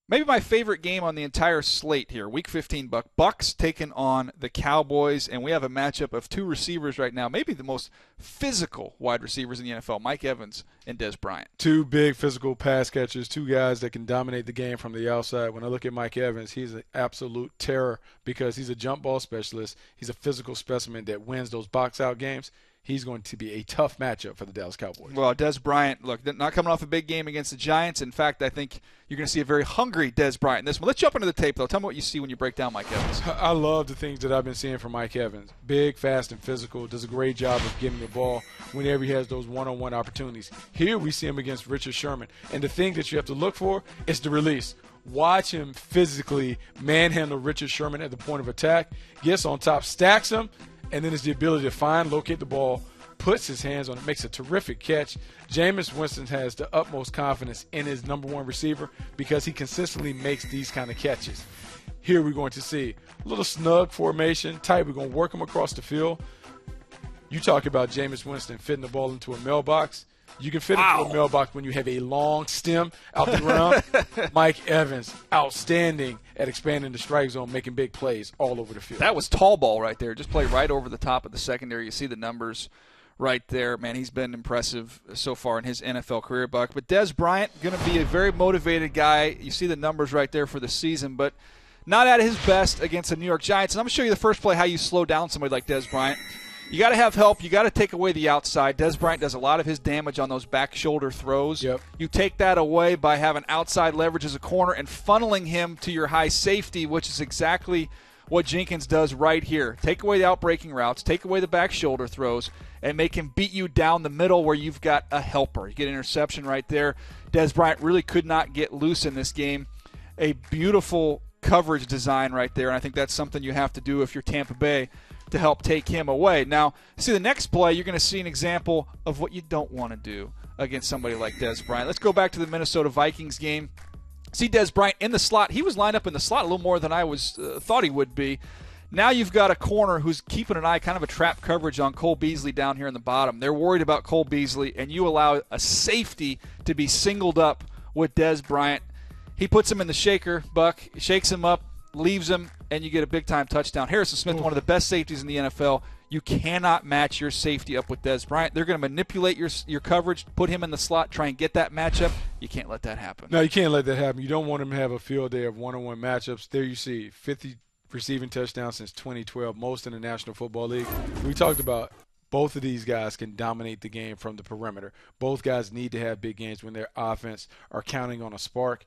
Maybe my favorite game on the entire slate here, Week 15, Bucks taking on the Cowboys, and we have a matchup of two receivers right now, maybe the most physical wide receivers in the NFL, Mike Evans and Dez Bryant. Two big physical pass catchers, two guys that can dominate the game from the outside. When I look at Mike Evans, he's an absolute terror because he's a jump ball specialist. He's a physical specimen that wins those box-out games. He's going to be a tough matchup for the Dallas Cowboys. Well, Dez Bryant, look, not coming off a big game against the Giants. In fact, I think you're going to see a very hungry Dez Bryant in this one. Let's jump into the tape, though. Tell me what you see when you break down Mike Evans. I love the things that I've been seeing from Mike Evans. Big, fast, and physical. Does a great job of getting the ball whenever he has those one-on-one opportunities. Here we see him against Richard Sherman. And the thing that you have to look for is the release. Watch him physically manhandle Richard Sherman at the point of attack, gets on top, stacks him, and then it's the ability to find, locate the ball, puts his hands on it, makes a terrific catch. Jameis Winston has the utmost confidence in his number one receiver because he consistently makes these kind of catches. Here we're going to see a little snug formation, tight. We're going to work him across the field. You talk about Jameis Winston fitting the ball into a mailbox. You can fit it into a mailbox when you have a long stem out the ground. Mike Evans, outstanding at expanding the strike zone, making big plays all over the field. That was tall ball right there. Just play right over the top of the secondary. You see the numbers right there. Man, he's been impressive so far in his NFL career, Buck. But Dez Bryant, going to be a very motivated guy. You see the numbers right there for the season, but not at his best against the New York Giants. And I'm going to show you the first play how you slow down somebody like Dez Bryant. You got to have help. You got to take away the outside. Dez Bryant does a lot of his damage on those back shoulder throws. Yep. You take that away by having outside leverage as a corner and funneling him to your high safety, which is exactly what Jenkins does right here. Take away the outbreaking routes, take away the back shoulder throws, and make him beat you down the middle where you've got a helper. You get an interception right there. Dez Bryant really could not get loose in this game. A beautiful coverage design right there, and I think that's something you have to do if you're Tampa Bay to help take him away. Now, see the next play, you're going to see an example of what you don't want to do against somebody like Dez Bryant. Let's go back to the Minnesota Vikings game. See Dez Bryant in the slot. He was lined up in the slot a little more than I thought he would be. Now you've got a corner who's keeping an eye, kind of a trap coverage on Cole Beasley down here in the bottom. They're worried about Cole Beasley, and you allow a safety to be singled up with Dez Bryant. He puts him in the shaker, Buck, shakes him up, leaves him, and you get a big-time touchdown. Harrison Smith, one of the best safeties in the NFL. You cannot match your safety up with Dez Bryant. They're going to manipulate your coverage, put him in the slot, try and get that matchup. You can't let that happen. No, you can't let that happen. You don't want him to have a field day of one-on-one matchups. There you see 50 receiving touchdowns since 2012, most in the National Football League. We talked about both of these guys can dominate the game from the perimeter. Both guys need to have big games when their offense are counting on a spark.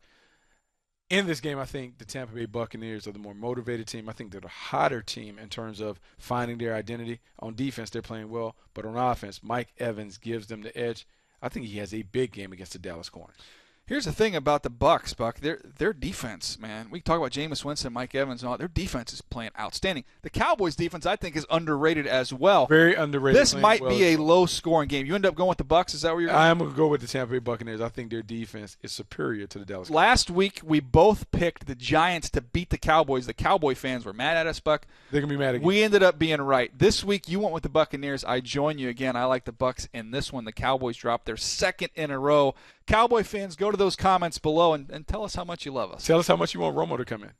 In this game, I think the Tampa Bay Buccaneers are the more motivated team. I think they're the hotter team in terms of finding their identity. On defense, they're playing well, but on offense, Mike Evans gives them the edge. I think he has a big game against the Dallas Corners. Here's the thing about the Bucs, Buck. Their defense, man. We talk about Jameis Winston, Mike Evans, and all. Their defense is playing outstanding. The Cowboys' defense, I think, is underrated as well. Very underrated. This might be a low-scoring game. You end up going with the Bucs. Is that where you're going? I'm going to go with the Tampa Bay Buccaneers. I think their defense is superior to the Dallas Cowboys. Last week, we both picked the Giants to beat the Cowboys. The Cowboy fans were mad at us, Buck. They're going to be mad again. We ended up being right. This week, you went with the Buccaneers. I join you again. I like the Bucs in this one. The Cowboys dropped their second in a row. Cowboy fans, go to those comments below and tell us how much you love us. Tell us how much you want Romo to come in.